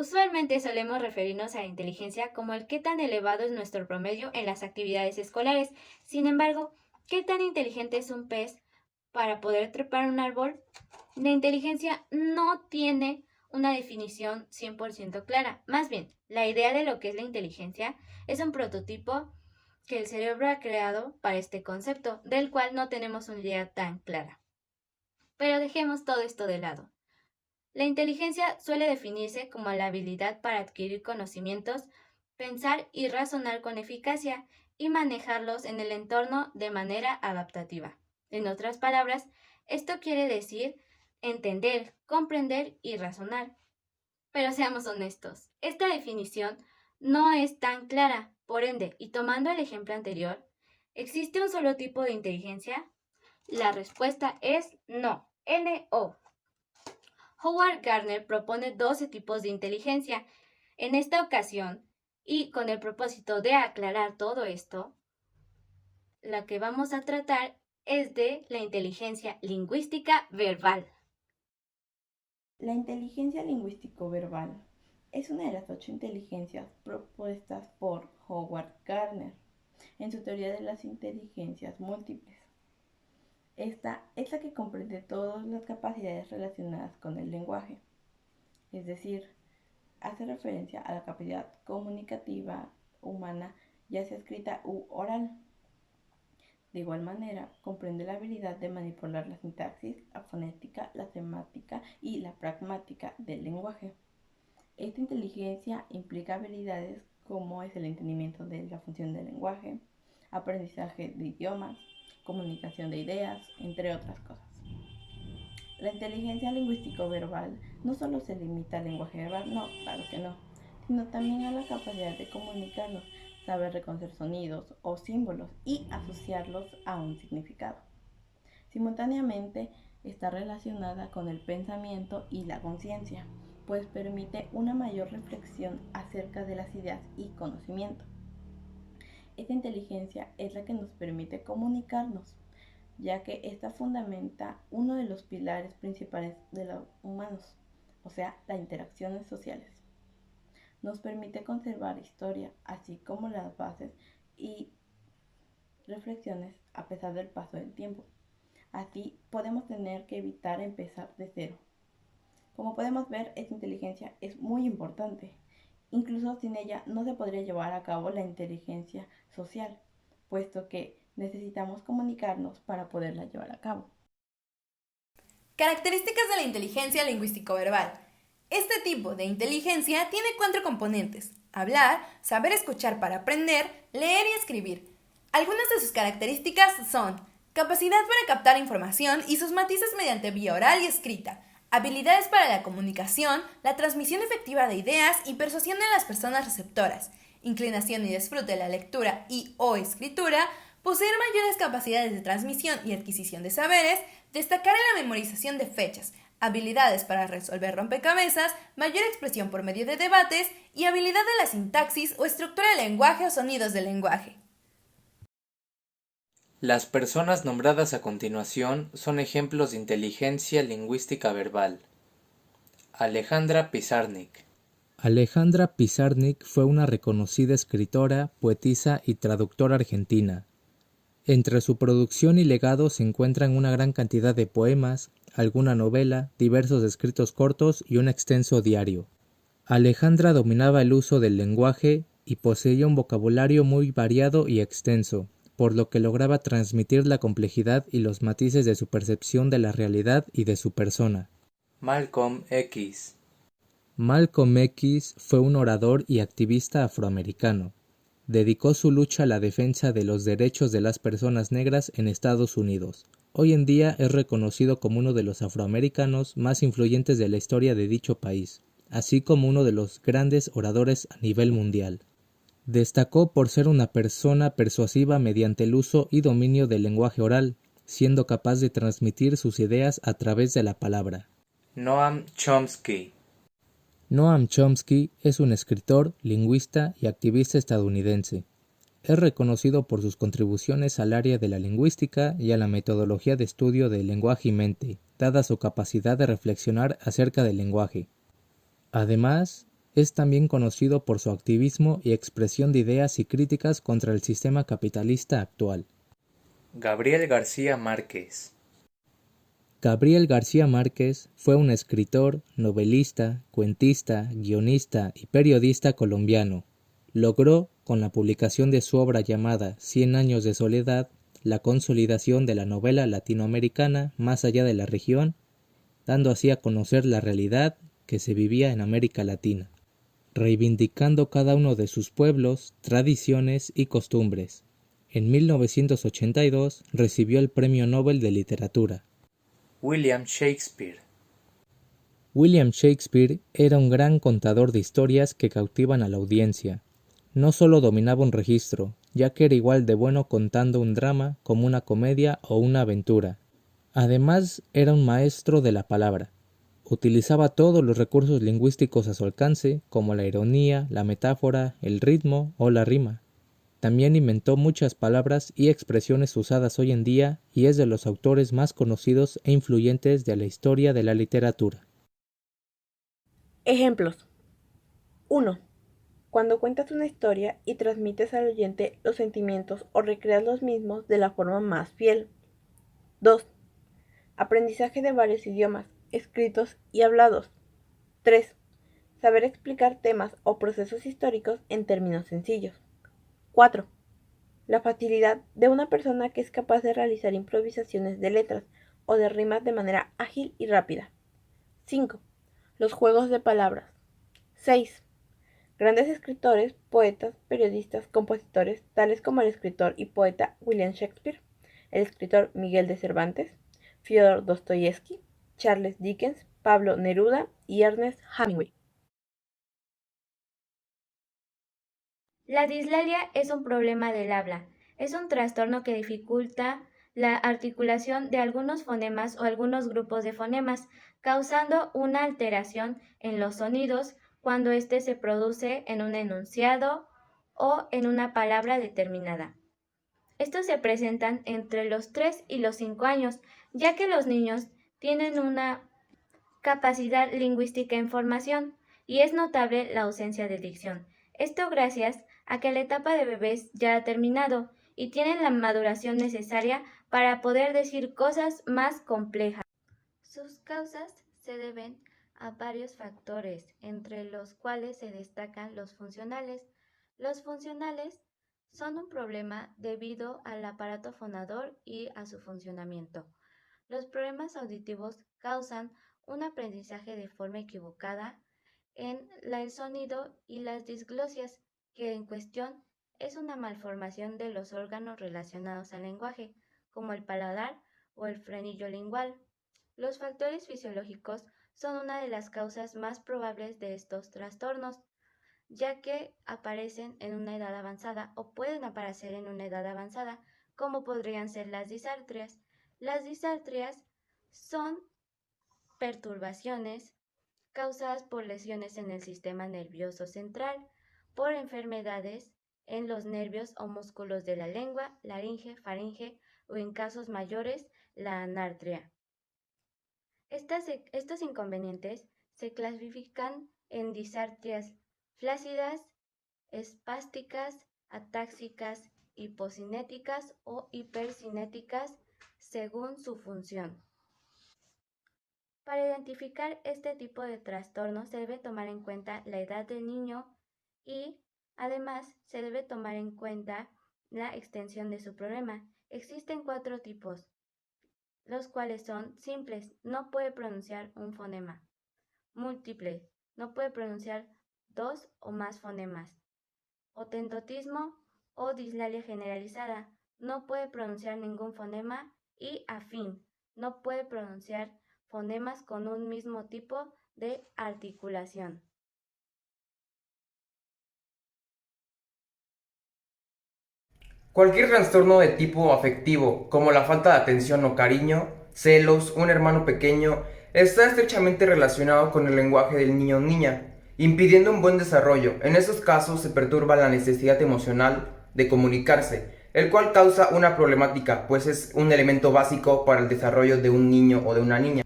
Usualmente solemos referirnos a la inteligencia como el qué tan elevado es nuestro promedio en las actividades escolares. Sin embargo, ¿qué tan inteligente es un pez para poder trepar un árbol? La inteligencia no tiene una definición 100% clara. Más bien, la idea de lo que es la inteligencia es un prototipo que el cerebro ha creado para este concepto, del cual no tenemos una idea tan clara. Pero dejemos todo esto de lado. La inteligencia suele definirse como la habilidad para adquirir conocimientos, pensar y razonar con eficacia y manejarlos en el entorno de manera adaptativa. En otras palabras, esto quiere decir entender, comprender y razonar. Pero seamos honestos, esta definición no es tan clara. Por ende, y tomando el ejemplo anterior, ¿existe un solo tipo de inteligencia? La respuesta es no. No. Howard Gardner propone 12 tipos de inteligencia. En esta ocasión, y con el propósito de aclarar todo esto, la que vamos a tratar es de la inteligencia lingüística verbal. La inteligencia lingüístico-verbal es una de las 8 inteligencias propuestas por Howard Gardner en su teoría de las inteligencias múltiples. Esta es la que comprende todas las capacidades relacionadas con el lenguaje, es decir, hace referencia a la capacidad comunicativa humana, ya sea escrita u oral. De igual manera, comprende la habilidad de manipular la sintaxis, la fonética, la semántica y la pragmática del lenguaje. Esta inteligencia implica habilidades como es el entendimiento de la función del lenguaje, aprendizaje de idiomas, comunicación de ideas, entre otras cosas. La inteligencia lingüístico-verbal no solo se limita al lenguaje verbal, no, claro que no, sino también a la capacidad de comunicarlos, saber reconocer sonidos o símbolos y asociarlos a un significado. Simultáneamente está relacionada con el pensamiento y la conciencia, pues permite una mayor reflexión acerca de las ideas y conocimiento. Esta inteligencia es la que nos permite comunicarnos, ya que esta fundamenta uno de los pilares principales de los humanos, o sea, las interacciones sociales. Nos permite conservar historia, así como las bases y reflexiones a pesar del paso del tiempo. Así podemos tener que evitar empezar de cero. Como podemos ver, esta inteligencia es muy importante. Incluso sin ella no se podría llevar a cabo la inteligencia social, puesto que necesitamos comunicarnos para poderla llevar a cabo. Características de la inteligencia lingüístico-verbal. Este tipo de inteligencia tiene 4 componentes: hablar, saber escuchar para aprender, leer y escribir. Algunas de sus características son capacidad para captar información y sus matices mediante vía oral y escrita, habilidades para la comunicación, la transmisión efectiva de ideas y persuasión de las personas receptoras, inclinación y disfrute de la lectura y o escritura, poseer mayores capacidades de transmisión y adquisición de saberes, destacar en la memorización de fechas, habilidades para resolver rompecabezas, mayor expresión por medio de debates y habilidad de la sintaxis o estructura del lenguaje o sonidos del lenguaje. Las personas nombradas a continuación son ejemplos de inteligencia lingüística verbal. Alejandra Pizarnik. Alejandra Pizarnik fue una reconocida escritora, poetisa y traductora argentina. Entre su producción y legado se encuentran una gran cantidad de poemas, alguna novela, diversos escritos cortos y un extenso diario. Alejandra dominaba el uso del lenguaje y poseía un vocabulario muy variado y extenso, por lo que lograba transmitir la complejidad y los matices de su percepción de la realidad y de su persona. Malcolm X. Malcolm X fue un orador y activista afroamericano. Dedicó su lucha a la defensa de los derechos de las personas negras en Estados Unidos. Hoy en día es reconocido como uno de los afroamericanos más influyentes de la historia de dicho país, así como uno de los grandes oradores a nivel mundial. Destacó por ser una persona persuasiva mediante el uso y dominio del lenguaje oral, siendo capaz de transmitir sus ideas a través de la palabra. Noam Chomsky. Noam Chomsky es un escritor, lingüista y activista estadounidense. Es reconocido por sus contribuciones al área de la lingüística y a la metodología de estudio del lenguaje y mente, dada su capacidad de reflexionar acerca del lenguaje. Además, Es también conocido por su activismo y expresión de ideas y críticas contra el sistema capitalista actual. Gabriel García Márquez. Gabriel García Márquez fue un escritor, novelista, cuentista, guionista y periodista colombiano. Logró, con la publicación de su obra llamada 100 años de soledad, la consolidación de la novela latinoamericana más allá de la región, dando así a conocer la realidad que se vivía en América Latina, reivindicando cada uno de sus pueblos, tradiciones y costumbres. En 1982 recibió el Premio Nobel de Literatura. William Shakespeare. William Shakespeare era un gran contador de historias que cautivan a la audiencia. No solo dominaba un registro, ya que era igual de bueno contando un drama como una comedia o una aventura. Además, era un maestro de la palabra. Utilizaba todos los recursos lingüísticos a su alcance, como la ironía, la metáfora, el ritmo o la rima. También inventó muchas palabras y expresiones usadas hoy en día y es de los autores más conocidos e influyentes de la historia de la literatura. Ejemplos. 1. Cuando cuentas una historia y transmites al oyente los sentimientos o recreas los mismos de la forma más fiel. 2. Aprendizaje de varios idiomas, escritos y hablados. 3. Saber explicar temas o procesos históricos en términos sencillos. 4. La facilidad de una persona que es capaz de realizar improvisaciones de letras o de rimas de manera ágil y rápida. 5. Los juegos de palabras. 6. Grandes escritores, poetas, periodistas, compositores, tales como el escritor y poeta William Shakespeare, el escritor Miguel de Cervantes, Fyodor Dostoyevsky, Charles Dickens, Pablo Neruda y Ernest Hemingway. La dislalia es un problema del habla. Es un trastorno que dificulta la articulación de algunos fonemas o algunos grupos de fonemas, causando una alteración en los sonidos cuando éste se produce en un enunciado o en una palabra determinada. Estos se presentan entre los 3 y los 5 años, ya que los niños tienen una capacidad lingüística en formación y es notable la ausencia de dicción. Esto gracias a que la etapa de bebés ya ha terminado y tienen la maduración necesaria para poder decir cosas más complejas. Sus causas se deben a varios factores, entre los cuales se destacan los funcionales. Los funcionales son un problema debido al aparato fonador y a su funcionamiento. Los problemas auditivos causan un aprendizaje de forma equivocada en el sonido y las disglosias, que en cuestión es una malformación de los órganos relacionados al lenguaje, como el paladar o el frenillo lingual. Los factores fisiológicos son una de las causas más probables de estos trastornos, ya que aparecen en una edad avanzada o pueden aparecer en una edad avanzada, como podrían ser las disartrias. Las disartrias son perturbaciones causadas por lesiones en el sistema nervioso central, por enfermedades en los nervios o músculos de la lengua, laringe, faringe o en casos mayores, la anartria. Estos inconvenientes se clasifican en disartrias flácidas, espásticas, atáxicas, hipocinéticas o hipercinéticas según su función. Para identificar este tipo de trastorno se debe tomar en cuenta la edad del niño y además se debe tomar en cuenta la extensión de su problema. Existen 4 tipos, los cuales son simples, no puede pronunciar un fonema; múltiples, no puede pronunciar 2 o más fonemas; otentotismo o dislalia generalizada, no puede pronunciar ningún fonema; y afín, no puede pronunciar fonemas con un mismo tipo de articulación. Cualquier trastorno de tipo afectivo, como la falta de atención o cariño, celos, un hermano pequeño, está estrechamente relacionado con el lenguaje del niño o niña, impidiendo un buen desarrollo. En estos casos se perturba la necesidad emocional de comunicarse, el cual causa una problemática, pues es un elemento básico para el desarrollo de un niño o de una niña.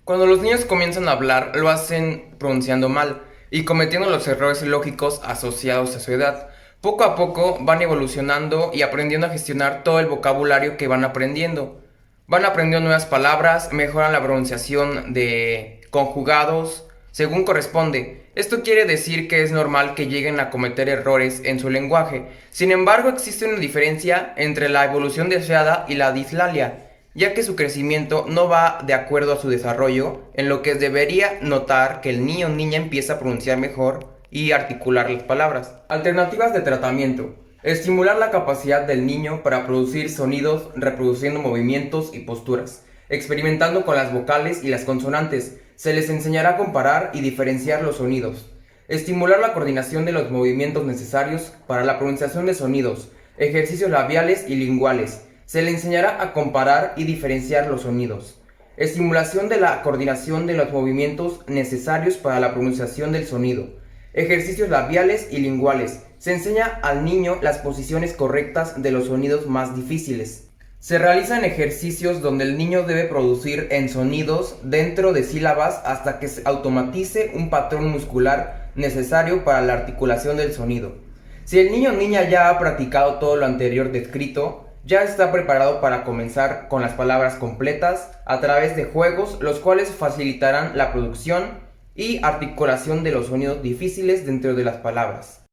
Cuando los niños comienzan a hablar, lo hacen pronunciando mal, y cometiendo los errores lógicos asociados a su edad. Poco a poco van evolucionando y aprendiendo a gestionar todo el vocabulario que van aprendiendo. Van aprendiendo nuevas palabras, mejoran la pronunciación de conjugados, según corresponde. Esto quiere decir que es normal que lleguen a cometer errores en su lenguaje. Sin embargo, existe una diferencia entre la evolución deseada y la dislalia, ya que su crecimiento no va de acuerdo a su desarrollo, en lo que debería notar que el niño o niña empieza a pronunciar mejor y articular las palabras. Alternativas de tratamiento. Estimular la capacidad del niño para producir sonidos reproduciendo movimientos y posturas. Experimentando con las vocales y las consonantes, se les enseñará a comparar y diferenciar los sonidos. Estimular la coordinación de los movimientos necesarios para la pronunciación de sonidos. Ejercicios labiales y linguales. Se le enseñará a comparar y diferenciar los sonidos. Estimulación de la coordinación de los movimientos necesarios para la pronunciación del sonido. Ejercicios labiales y linguales. Se enseña al niño las posiciones correctas de los sonidos más difíciles. Se realizan ejercicios donde el niño debe producir en sonidos dentro de sílabas hasta que se automatice un patrón muscular necesario para la articulación del sonido. Si el niño o niña ya ha practicado todo lo anterior descrito, ya está preparado para comenzar con las palabras completas a través de juegos, los cuales facilitarán la producción y articulación de los sonidos difíciles dentro de las palabras.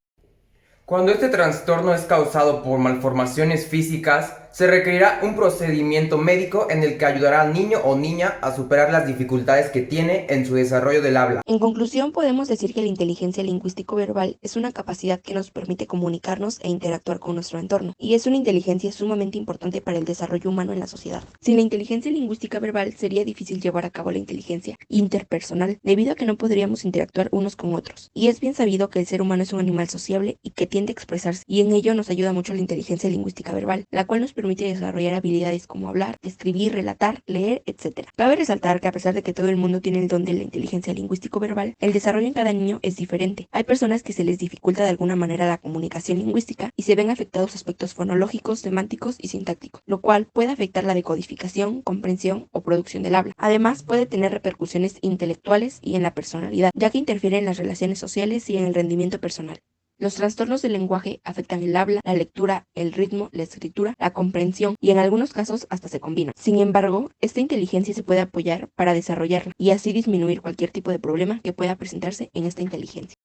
Cuando este trastorno es causado por malformaciones físicas, se requerirá un procedimiento médico en el que ayudará al niño o niña a superar las dificultades que tiene en su desarrollo del habla. En conclusión, podemos decir que la inteligencia lingüístico-verbal es una capacidad que nos permite comunicarnos e interactuar con nuestro entorno, y es una inteligencia sumamente importante para el desarrollo humano en la sociedad. Sin la inteligencia lingüística verbal sería difícil llevar a cabo la inteligencia interpersonal, debido a que no podríamos interactuar unos con otros. Y es bien sabido que el ser humano es un animal sociable y que tiende a expresarse, y en ello nos ayuda mucho la inteligencia lingüística verbal, la cual nos permite desarrollar habilidades como hablar, escribir, relatar, leer, etc. Cabe resaltar que a pesar de que todo el mundo tiene el don de la inteligencia lingüístico-verbal, el desarrollo en cada niño es diferente. Hay personas que se les dificulta de alguna manera la comunicación lingüística y se ven afectados aspectos fonológicos, semánticos y sintácticos, lo cual puede afectar la decodificación, comprensión o producción del habla. Además, puede tener repercusiones intelectuales y en la personalidad, ya que interfiere en las relaciones sociales y en el rendimiento personal. Los trastornos del lenguaje afectan el habla, la lectura, el ritmo, la escritura, la comprensión y en algunos casos hasta se combinan. Sin embargo, esta inteligencia se puede apoyar para desarrollarla y así disminuir cualquier tipo de problema que pueda presentarse en esta inteligencia.